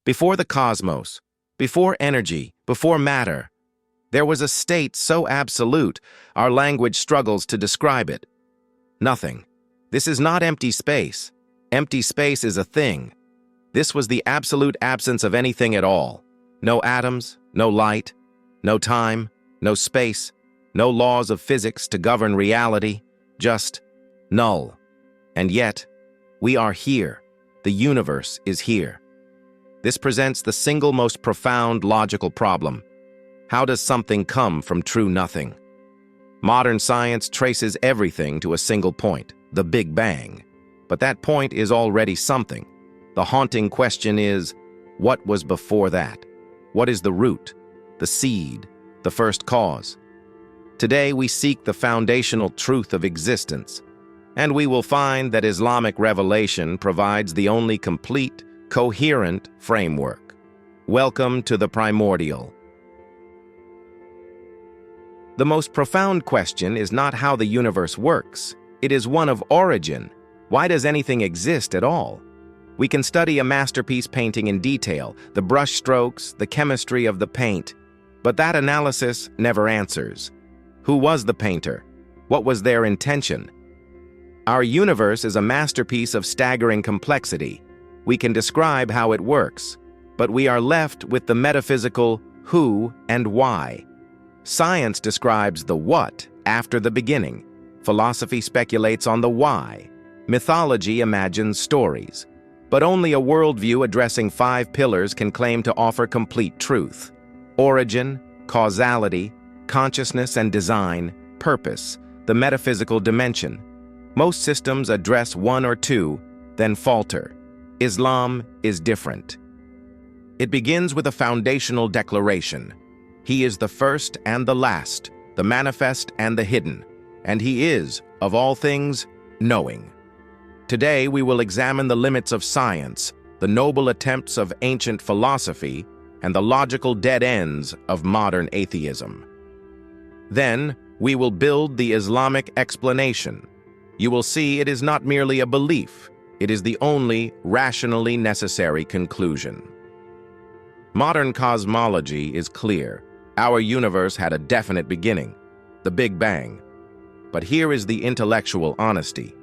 Before the cosmos, before energy, before matter, there was a state so absolute our language struggles to describe it. Nothing. This is not empty space. Empty space is a thing. This was the absolute absence of anything at all. No atoms, no light, no time, no space, no laws of physics to govern reality, just null. And yet, we are here. The universe is here. This presents the single most profound logical problem. How does something come from true nothing? Modern science traces everything to a single point, the Big Bang. But that point is already something. The haunting question is, what was before that? What is the root, the seed, the first cause? Today we seek the foundational truth of existence, and we will find that Islamic revelation provides the only complete, coherent framework. Welcome to the Primordial. The most profound question is not how the universe works. It is one of origin. Why does anything exist at all? We can study a masterpiece painting in detail, the brush strokes, the chemistry of the paint, but that analysis never answers. Who was the painter? What was their intention? Our universe is a masterpiece of staggering complexity. We can describe how it works, but we are left with the metaphysical who and why. Science describes the what after the beginning. Philosophy speculates on the why. Mythology imagines stories. But only a worldview addressing 5 pillars can claim to offer complete truth. Origin, causality, consciousness and design, purpose, the metaphysical dimension. Most systems address 1 or 2, then falter. Islam is different. It begins with a foundational declaration. He is the first and the last, the manifest and the hidden, and he is, of all things, knowing. Today we will examine the limits of science, the noble attempts of ancient philosophy, and the logical dead ends of modern atheism. Then we will build the Islamic explanation. You will see it is not merely a belief, it is the only rationally necessary conclusion. Modern cosmology is clear. Our universe had a definite beginning, the Big Bang. But here is the intellectual honesty.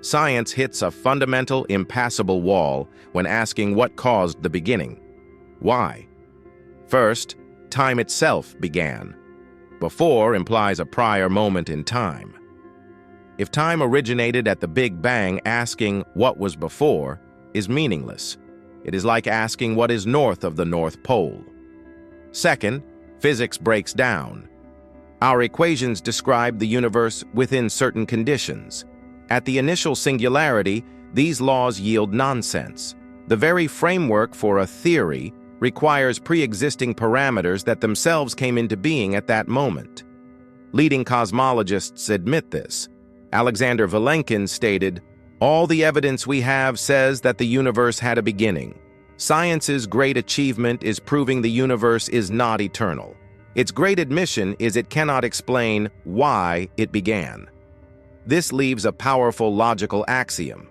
Science hits a fundamental, impassable wall when asking what caused the beginning. Why? First, time itself began. Before implies a prior moment in time. If time originated at the Big Bang, asking what was before is meaningless. It is like asking what is north of the North Pole. Second, physics breaks down. Our equations describe the universe within certain conditions. At the initial singularity, these laws yield nonsense. The very framework for a theory requires pre-existing parameters that themselves came into being at that moment. Leading cosmologists admit this. Alexander Vilenkin stated, "All the evidence we have says that the universe had a beginning. Science's great achievement is proving the universe is not eternal. Its great admission is it cannot explain why it began." This leaves a powerful logical axiom.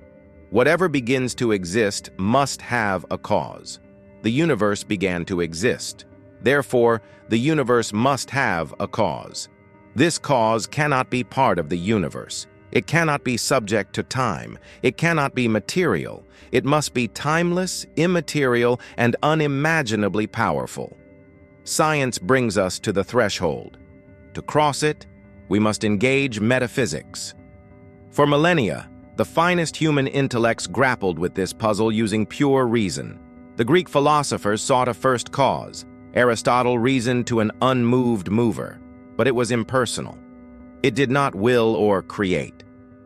Whatever begins to exist must have a cause. The universe began to exist. Therefore, the universe must have a cause. This cause cannot be part of the universe. It cannot be subject to time. It cannot be material. It must be timeless, immaterial, and unimaginably powerful. Science brings us to the threshold. To cross it, we must engage metaphysics. For millennia, the finest human intellects grappled with this puzzle using pure reason. The Greek philosophers sought a first cause. Aristotle reasoned to an unmoved mover, but it was impersonal. It did not will or create.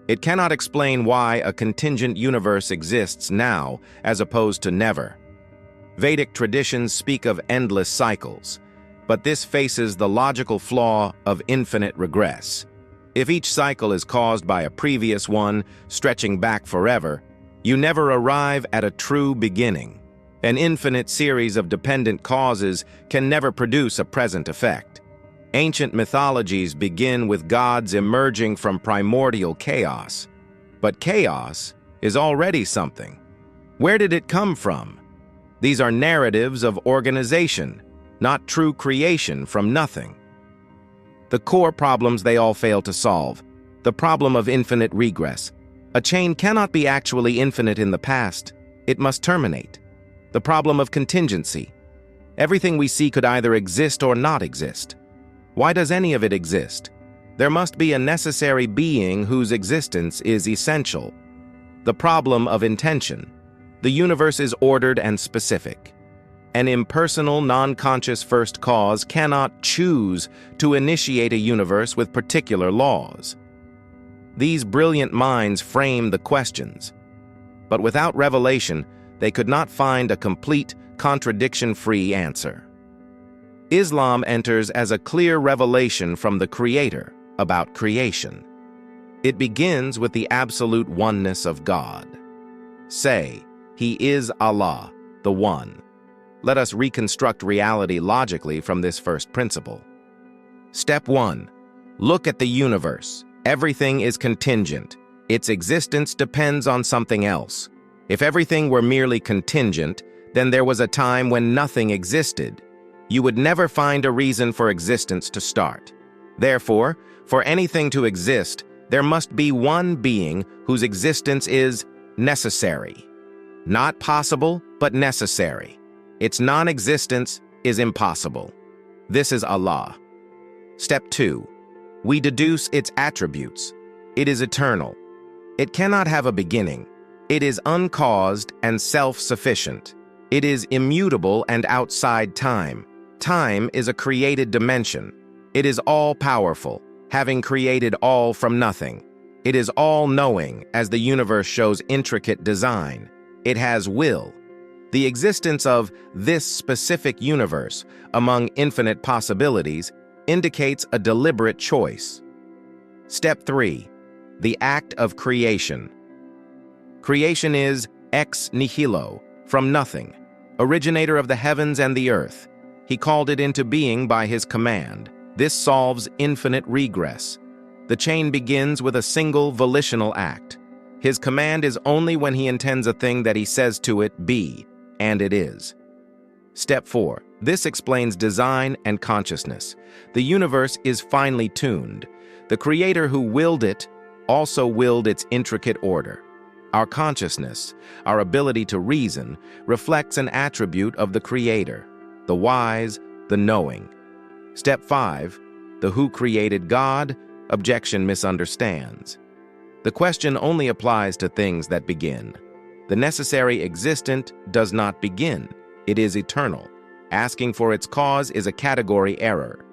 It cannot explain why a contingent universe exists now as opposed to never. Vedic traditions speak of endless cycles, but this faces the logical flaw of infinite regress. If each cycle is caused by a previous one, stretching back forever, you never arrive at a true beginning. An infinite series of dependent causes can never produce a present effect. Ancient mythologies begin with gods emerging from primordial chaos. But chaos is already something. Where did it come from? These are narratives of organization, not true creation from nothing. The core problems they all fail to solve. The problem of infinite regress. A chain cannot be actually infinite in the past. It must terminate. The problem of contingency. Everything we see could either exist or not exist. Why does any of it exist? There must be a necessary being whose existence is essential. The problem of intention. The universe is ordered and specific. An impersonal, non-conscious first cause cannot choose to initiate a universe with particular laws. These brilliant minds frame the questions. But without revelation, they could not find a complete, contradiction-free answer. Islam enters as a clear revelation from the Creator about creation. It begins with the absolute oneness of God. Say, He is Allah, the One. Let us reconstruct reality logically from this first principle. Step 1. Look at the universe. Everything is contingent. Its existence depends on something else. If everything were merely contingent, then there was a time when nothing existed. You would never find a reason for existence to start. Therefore, for anything to exist, there must be one being whose existence is necessary. Not possible, but necessary. Its non-existence is impossible. This is Allah. Step 2. We deduce its attributes. It is eternal. It cannot have a beginning. It is uncaused and self-sufficient. It is immutable and outside time. Time is a created dimension. It is all-powerful, having created all from nothing. It is all-knowing, as the universe shows intricate design. It has will. The existence of this specific universe, among infinite possibilities, indicates a deliberate choice. Step 3. The act of creation. Creation is ex nihilo, from nothing, originator of the heavens and the earth. He called it into being by His command. This solves infinite regress. The chain begins with a single volitional act. His command is only when He intends a thing that He says to it, be, and it is. Step 4. This explains design and consciousness. The universe is finely tuned. The Creator who willed it also willed its intricate order. Our consciousness, our ability to reason, reflects an attribute of the Creator, the wise, the knowing. Step 5. The who created God? Objection misunderstands. The question only applies to things that begin. The necessary existent does not begin. It is eternal. Asking for its cause is a category error.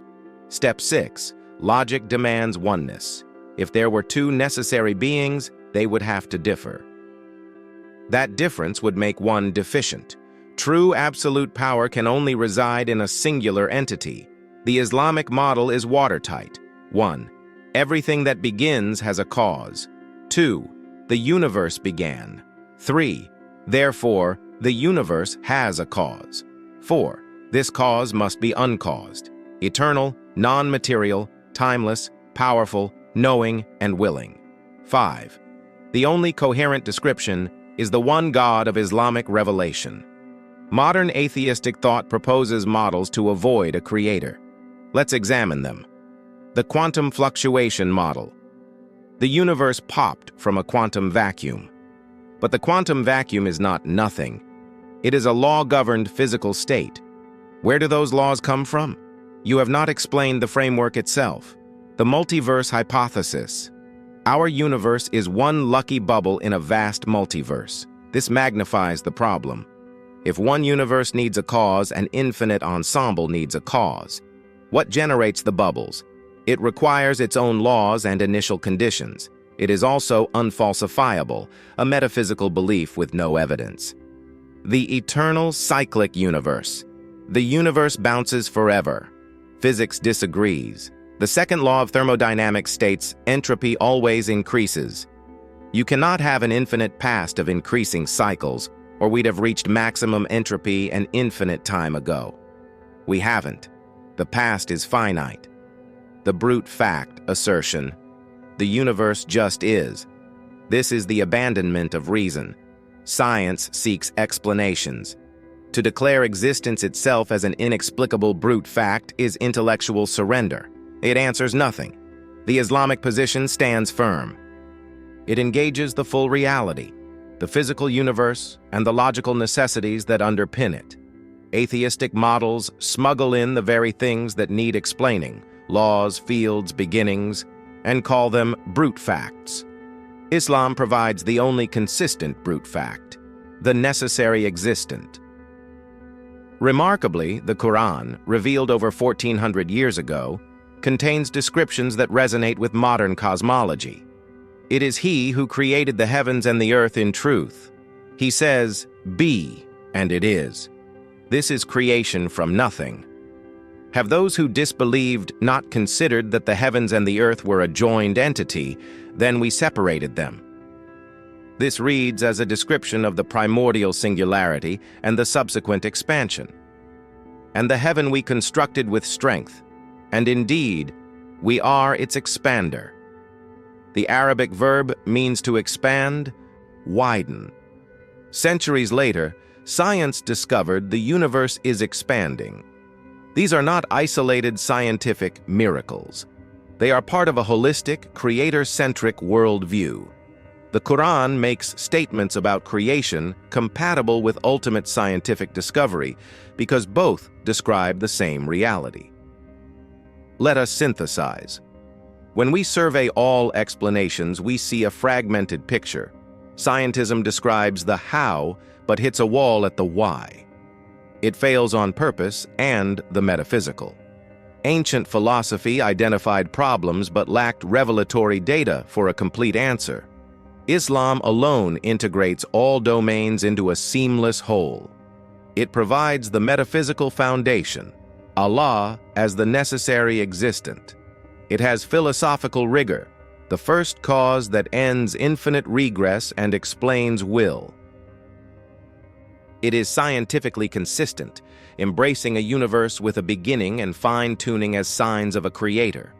Step 6. Logic demands oneness. If there were two necessary beings, they would have to differ. That difference would make one deficient. True absolute power can only reside in a singular entity. The Islamic model is watertight. 1. Everything that begins has a cause. 2. The universe began. 3. Therefore, the universe has a cause. 4. This cause must be uncaused, eternal, non-material, timeless, powerful, knowing, and willing. 5. The only coherent description is the one God of Islamic revelation. Modern atheistic thought proposes models to avoid a creator. Let's examine them. The quantum fluctuation model. The universe popped from a quantum vacuum. But the quantum vacuum is not nothing. It is a law-governed physical state. Where do those laws come from? You have not explained the framework itself. The multiverse hypothesis. Our universe is one lucky bubble in a vast multiverse. This magnifies the problem. If one universe needs a cause, an infinite ensemble needs a cause. What generates the bubbles? It requires its own laws and initial conditions. It is also unfalsifiable, a metaphysical belief with no evidence. The eternal cyclic universe. The universe bounces forever. Physics disagrees. The second law of thermodynamics states entropy always increases. You cannot have an infinite past of increasing cycles, or we'd have reached maximum entropy an infinite time ago. We haven't. The past is finite. The brute fact assertion. The universe just is. This is the abandonment of reason. Science seeks explanations. To declare existence itself as an inexplicable brute fact is intellectual surrender. It answers nothing. The Islamic position stands firm. It engages the full reality, the physical universe, and the logical necessities that underpin it. Atheistic models smuggle in the very things that need explaining, laws, fields, beginnings, and call them brute facts. Islam provides the only consistent brute fact, the necessary existent. Remarkably, the Quran, revealed over 1400 years ago, contains descriptions that resonate with modern cosmology. It is He who created the heavens and the earth in truth. He says, "Be," and it is. This is creation from nothing. Have those who disbelieved not considered that the heavens and the earth were a joined entity, then we separated them? This reads as a description of the primordial singularity and the subsequent expansion. And the heaven we constructed with strength, and indeed, we are its expander. The Arabic verb means to expand, widen. Centuries later, science discovered the universe is expanding. These are not isolated scientific miracles. They are part of a holistic, creator-centric worldview. The Quran makes statements about creation compatible with ultimate scientific discovery because both describe the same reality. Let us synthesize. When we survey all explanations, we see a fragmented picture. Scientism describes the how, but hits a wall at the why. It fails on purpose and the metaphysical. Ancient philosophy identified problems but lacked revelatory data for a complete answer. Islam alone integrates all domains into a seamless whole. It provides the metaphysical foundation, Allah as the necessary existent. It has philosophical rigor, the first cause that ends infinite regress and explains will. It is scientifically consistent, embracing a universe with a beginning and fine-tuning as signs of a creator.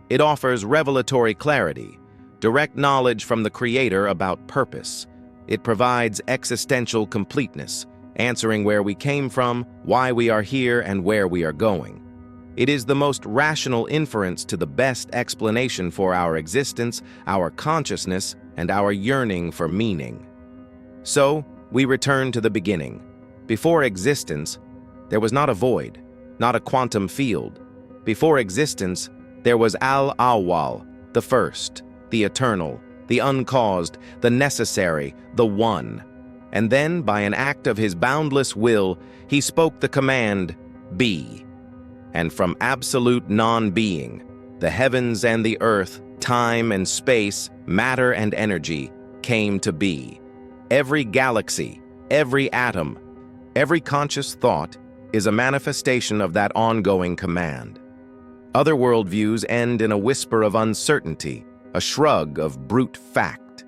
It offers revelatory clarity, direct knowledge from the Creator about purpose. It provides existential completeness, answering where we came from, why we are here, and where we are going. It is the most rational inference to the best explanation for our existence, our consciousness, and our yearning for meaning. So, we return to the beginning. Before existence, there was not a void, not a quantum field. Before existence, there was Al-Awwal, the first, the eternal, the uncaused, the necessary, the one. And then, by an act of his boundless will, he spoke the command, "Be." And from absolute non-being, the heavens and the earth, time and space, matter and energy, came to be. Every galaxy, every atom, every conscious thought is a manifestation of that ongoing command. Other worldviews end in a whisper of uncertainty, a shrug of brute fact.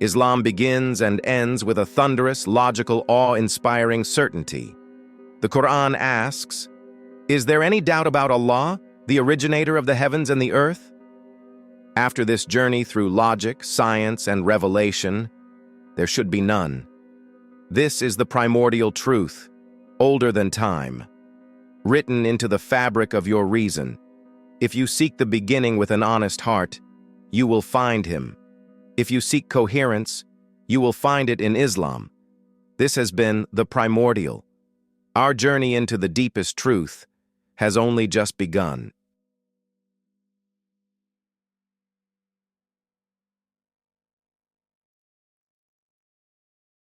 Islam begins and ends with a thunderous, logical, awe-inspiring certainty. The Quran asks, "Is there any doubt about Allah, the originator of the heavens and the earth?" After this journey through logic, science, and revelation, there should be none. This is the primordial truth, older than time, written into the fabric of your reason. If you seek the beginning with an honest heart, you will find him. If you seek coherence, you will find it in Islam. This has been the Primordial. Our journey into the deepest truth has only just begun.